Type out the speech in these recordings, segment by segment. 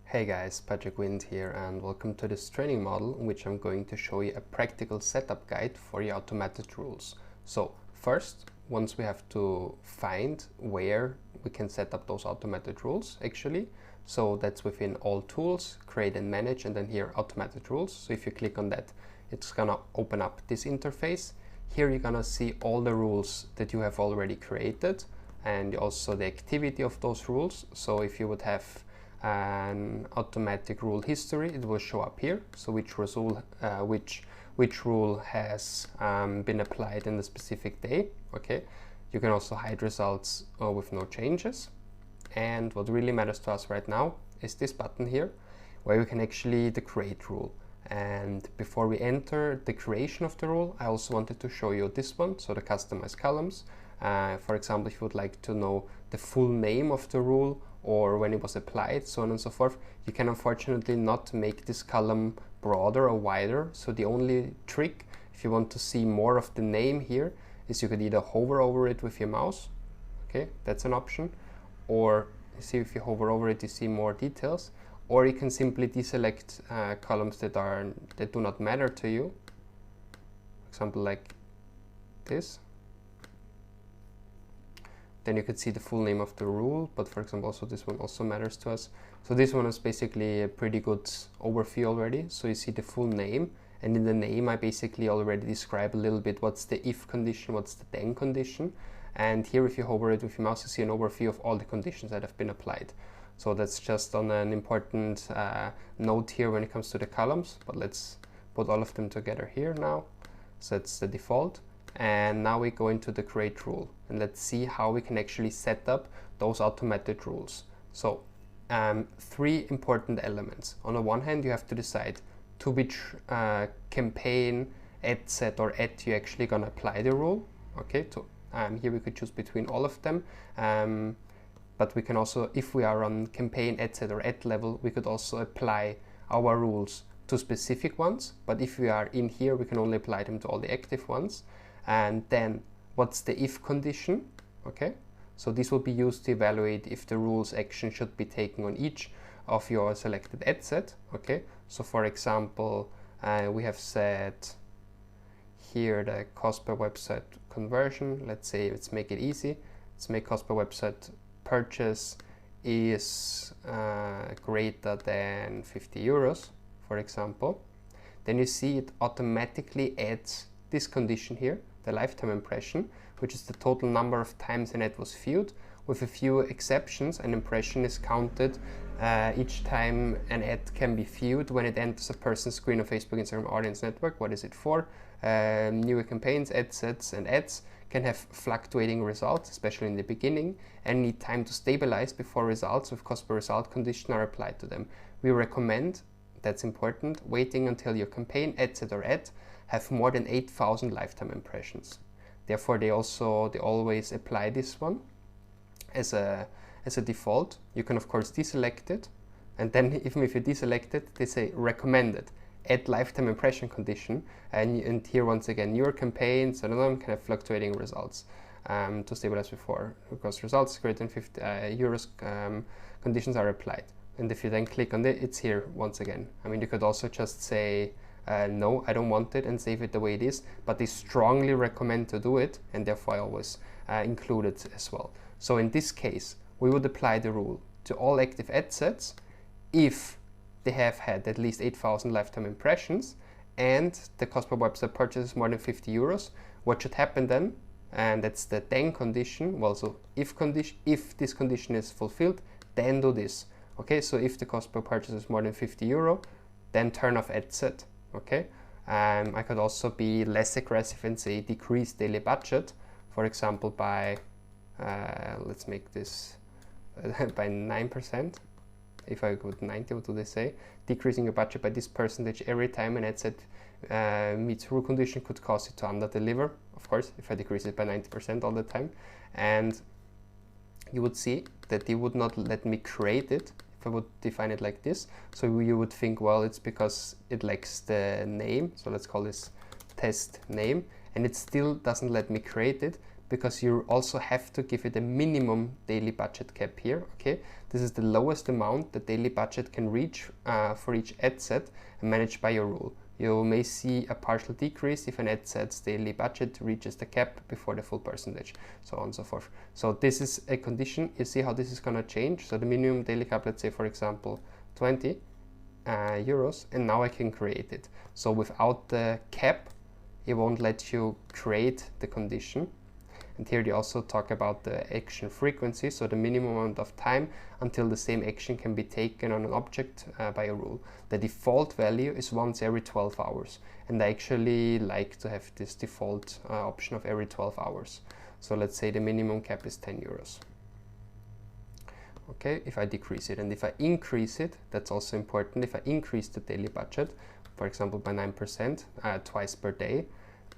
Hey guys, Patrick Wind here and welcome to this training model in which I'm going to show you a practical setup guide for your automated rules. So first, once we have to find where we can set up those automated rules actually. So that's within all tools, create and manage, and then here automated rules. So if you click on that, it's gonna open up this interface. Here you're gonna see all the rules that you have already created and also the activity of those rules. So if you would have an automatic rule history, it will show up here. So which rule has been applied in the specific day. Okay, you can also hide results with no changes. And what really matters to us right now is this button here, where we can actually the create rule. And before we enter the creation of the rule, I also wanted to show you this one, so the customize columns. For example, if you would like to know the full name of the rule or when it was applied, so on and so forth, you can unfortunately not make this column broader or wider. So the only trick, if you want to see more of the name here, is you could either hover over it with your mouse. Okay, that's an option. Or see if you hover over it, you see more details. Or you can simply deselect columns that do not matter to you. For example, like this. Then you could see the full name of the rule, but for example, also this one also matters to us. So this one is basically a pretty good overview already. So you see the full name, and in the name I basically already describe a little bit what's the if condition, what's the then condition. And here if you hover it with your mouse, you see an overview of all the conditions that have been applied. So that's just on an important note here when it comes to the columns, but let's put all of them together here now. So that's the default. And now we go into the create rule and let's see how we can actually set up those automated rules. So three important elements. On the one hand, you have to decide to which campaign, ad set or ad you actually gonna apply the rule. Okay, so here we could choose between all of them. But we can also, if we are on campaign, ad set or ad level, we could also apply our rules to specific ones. But if we are in here, we can only apply them to all the active ones. And then what's the if condition? Okay, so this will be used to evaluate if the rules action should be taken on each of your selected ad set. Okay, so for example, we have set here the cost per website conversion. Let's say, let's make it easy. Let's make cost per website purchase is greater than 50 euros, for example. Then you see it automatically adds this condition here, the lifetime impression, which is the total number of times an ad was viewed. With a few exceptions, an impression is counted each time an ad can be viewed when it enters a person's screen on Facebook, Instagram, Audience Network. What is it for? Newer campaigns, ad sets, and ads can have fluctuating results, especially in the beginning, and need time to stabilize before results with cost per result condition are applied to them. We recommend, that's important, waiting until your campaign, ad set or ad have more than 8,000 lifetime impressions. Therefore, they always apply this one as a default. You can of course deselect it, and then even if you deselect it, they say recommended, add lifetime impression condition, and here once again, your campaigns and them can have fluctuating results to stabilize before because results greater than 50 euros conditions are applied. And if you then click on it, it's here once again. I mean, you could also just say no, I don't want it, and save it the way it is, but they strongly recommend to do it, and therefore I always include it as well. So in this case, we would apply the rule to all active ad sets if they have had at least 8,000 lifetime impressions and the cost per website purchase is more than 50 euros. What should happen then? And that's the then condition. Well, so if this condition is fulfilled, then do this. Okay, so if the cost per purchase is more than 50 euro, then turn off ad set. Okay, I could also be less aggressive and say decrease daily budget, for example, by let's make this by 9%. If I go to 90, what do they say? Decreasing your budget by this percentage every time an ad set meets rule condition could cause you to under deliver. Of course, if I decrease it by 90% all the time, and you would see that they would not let me create it if I would define it like this. So you would think, well, it's because it lacks the name. So let's call this test name, and it still doesn't let me create it because you also have to give it a minimum daily budget cap here. Okay, this is the lowest amount the daily budget can reach for each ad set and managed by your rule. You may see a partial decrease if an ad set's daily budget reaches the cap before the full percentage, so on and so forth. So this is a condition. You see how this is going to change. So the minimum daily cap, let's say for example 20 euros, and now I can create it. So without the cap, it won't let you create the condition. And here they also talk about the action frequency, so the minimum amount of time until the same action can be taken on an object by a rule. The default value is once every 12 hours, and I actually like to have this default option of every 12 hours. So let's say the minimum cap is 10 euros. Okay, if I decrease it, and if I increase it, that's also important. If I increase the daily budget, for example by 9%, twice per day,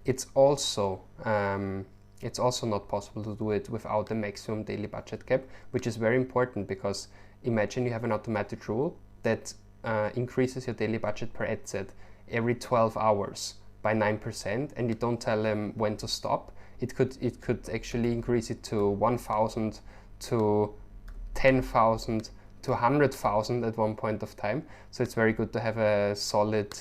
it's also not possible to do it without the maximum daily budget cap, which is very important, because imagine you have an automatic rule that increases your daily budget per ad set every 12 hours by 9%, and you don't tell them when to stop. It could actually increase it to 1,000 to 10,000 to 100,000 at one point of time. So it's very good to have a solid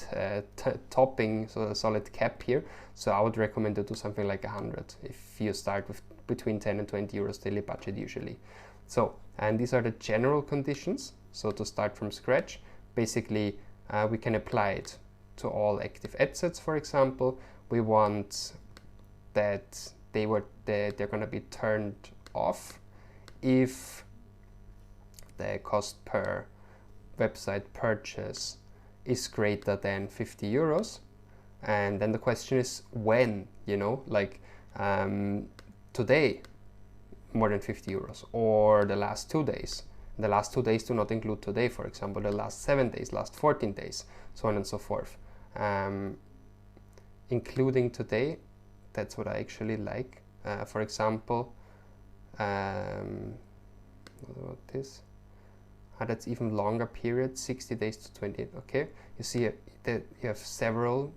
topping, so a solid cap here. So I would recommend to do something like 100 if you start with between 10 and 20 euros daily budget usually. So, and these are the general conditions. So to start from scratch, basically we can apply it to all active ad sets. For example, we want that they're going to be turned off if the cost per website purchase is greater than 50 euros. And then the question is when, you know, like today more than 50 euros, or the last 2 days. The last 2 days do not include today, for example, the last 7 days, last 14 days, so on and so forth. Including today, that's what I actually like. For example, what about this? That's even longer period, 60 days to 28. Okay, you see that you have several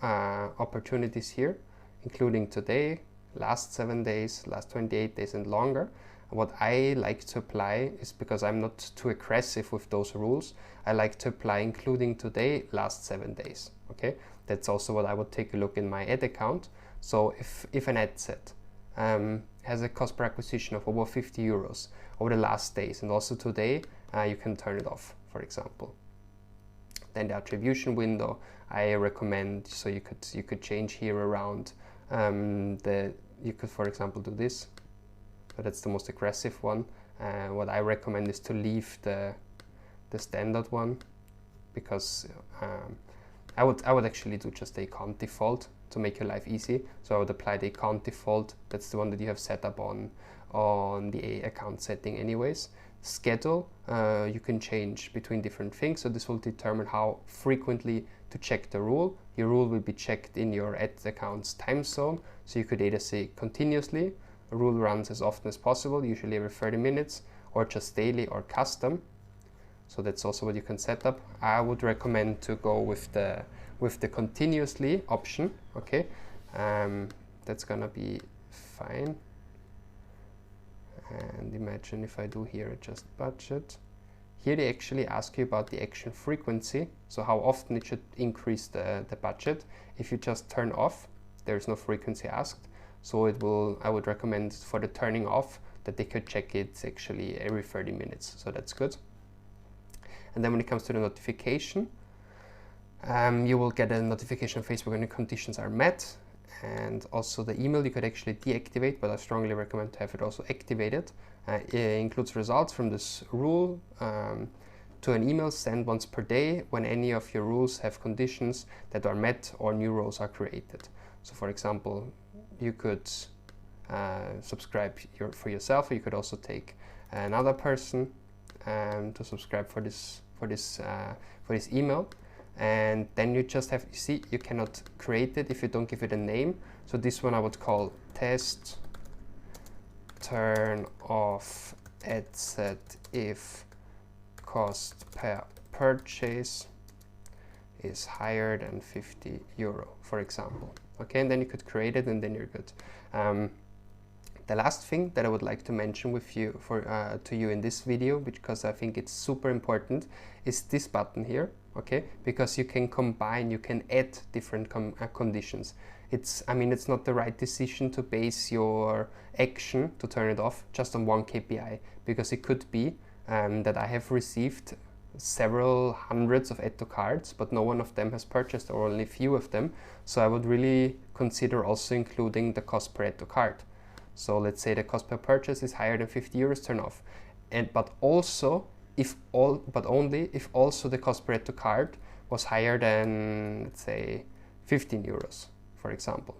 opportunities here, including today, last 7 days, last 28 days, and longer. What I like to apply is, because I'm not too aggressive with those rules, I like to apply including today, last 7 days. Okay, that's also what I would take a look in my ad account. So if an ad set has a cost per acquisition of over 50 euros over the last days and also today, you can turn it off, for example. Then the attribution window I recommend, so you could change here around you could, for example, do this. So that's the most aggressive one. What I recommend is to leave the standard one, because I would actually do just a account default to make your life easy. So I would apply the account default. That's the one that you have set up on the account setting anyways. Schedule, you can change between different things, so this will determine how frequently to check the rule. Your rule will be checked in your ad account's time zone, so you could either say continuously, a rule runs as often as possible, usually every 30 minutes, or just daily or custom. So that's also what you can set up. I would recommend to go with the continuously option. Okay, that's gonna be fine. And imagine if I do here adjust budget. Here they actually ask you about the action frequency, so how often it should increase the budget. If you just turn off, there's no frequency asked. So I would recommend for the turning off that they could check it actually every 30 minutes. So that's good. And then when it comes to the notification, you will get a notification on Facebook when the conditions are met. And also the email you could actually deactivate, but I strongly recommend to have it also activated. It includes results from this rule to an email sent once per day when any of your rules have conditions that are met or new rules are created. So for example, you could subscribe for yourself, or you could also take another person to subscribe for this email. And then you just have, you see, you cannot create it if you don't give it a name. So this one I would call test turn off ad set if cost per purchase is higher than 50 euro, for example. Okay, and then you could create it, and then you're good. The last thing that I would like to mention with you to you in this video, because I think it's super important, is this button here, okay? Because you can combine, you can add different conditions. I mean, it's not the right decision to base your action to turn it off just on one KPI, because it could be that I have received several hundreds of add to carts, but no one of them has purchased, or only few of them. So I would really consider also including the cost per add to cart. So let's say the cost per purchase is higher than 50 euros, turn off. But only if also the cost per add to cart was higher than, let's say, 15 euros, for example.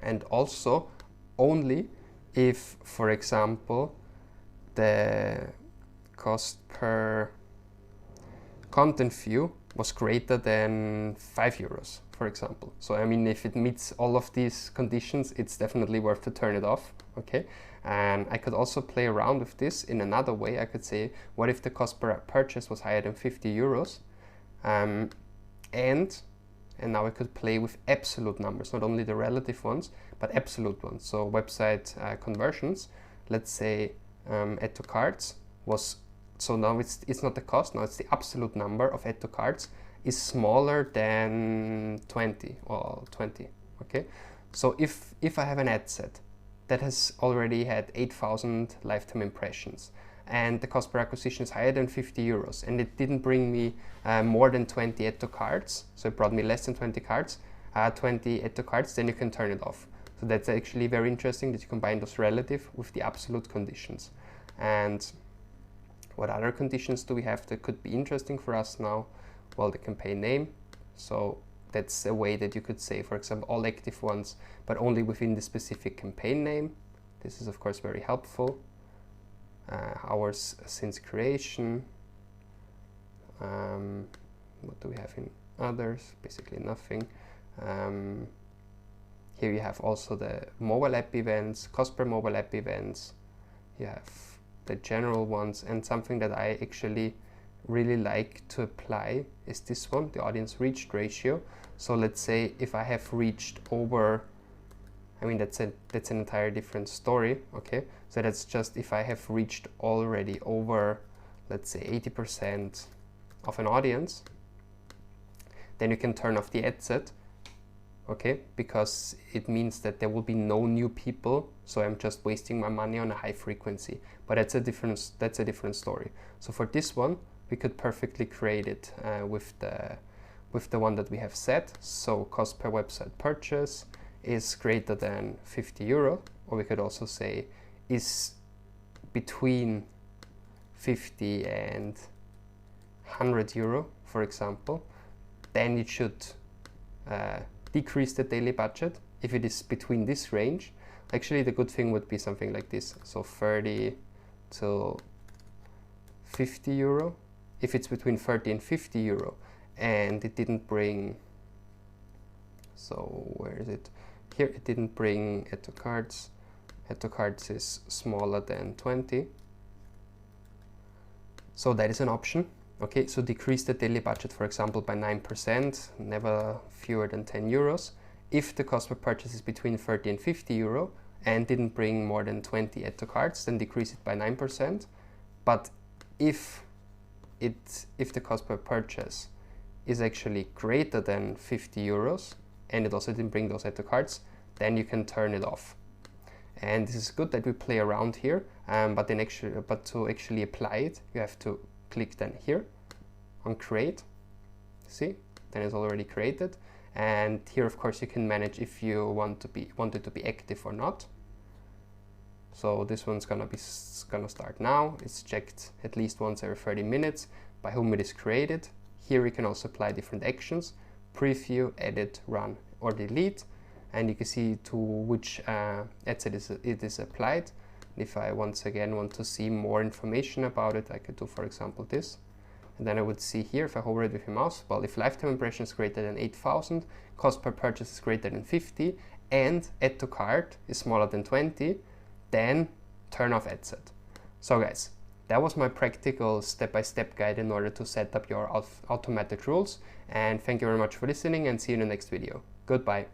And also only if, for example, the cost per content view was greater than 5 euros, for example. So I mean, if it meets all of these conditions, it's definitely worth to turn it off, okay? And I could also play around with this in another way. I could say, what if the cost per purchase was higher than 50 euros? And now I could play with absolute numbers, not only the relative ones, but absolute ones. So website conversions, let's say add to carts was, so now it's not the cost, now it's the absolute number of add to carts is smaller than 20 or 20, okay? So if I have an ad set that has already had 8,000 lifetime impressions and the cost per acquisition is higher than 50 euros and it didn't bring me more than 20 add to carts, so it brought me less than 20 carts, 20 add to carts, then you can turn it off. So that's actually very interesting that you combine those relative with the absolute conditions. And what other conditions do we have that could be interesting for us now? Well, the campaign name. So that's a way that you could say, for example, all active ones, but only within the specific campaign name. This is of course very helpful. Hours since creation. What do we have in others? Basically nothing. Here you have also the mobile app events, cost per mobile app events. You have the general ones, and something that I actually really like to apply is this one, the audience reached ratio. So let's say if I have reached over, I mean that's an entire different story, okay? So that's just if I have reached already over, let's say 80% of an audience, then you can turn off the ad set, okay? Because it means that there will be no new people, so I'm just wasting my money on a high frequency. But that's a different story. So for this one, we could perfectly create it with the one that we have set. So cost per website purchase is greater than 50 euro, or we could also say is between 50 and 100 euro, for example. Then it should decrease the daily budget. If it is between this range, actually the good thing would be something like this. So 30 to 50 euro. If it's between 30 and 50 euro and it didn't bring, so where is it? Here it didn't bring add to carts. Add to carts is smaller than 20. So that is an option. Okay, so decrease the daily budget, for example, by 9%, never fewer than 10 euros. If the cost per purchase is between 30 and 50 euro and didn't bring more than 20 add to carts, then decrease it by 9%. But if the cost per purchase is actually greater than 50 euros and it also didn't bring those add to carts, then you can turn it off. And this is good that we play around here, but to actually apply it, you have to click then here on create. See, then it's already created. And here, of course, you can manage if you want it to be active or not. So this one's gonna start now. It's checked at least once every 30 minutes by whom it is created. Here we can also apply different actions: preview, edit, run, or delete. And you can see to which ad set it is applied. If I once again want to see more information about it, I could do, for example, this. And then I would see here, if I hover it with the mouse, well, if lifetime impression is greater than 8,000, cost per purchase is greater than 50, and add to cart is smaller than 20, then turn off ad set. So guys, that was my practical step-by-step guide in order to set up your automated rules. And thank you very much for listening, and see you in the next video. Goodbye.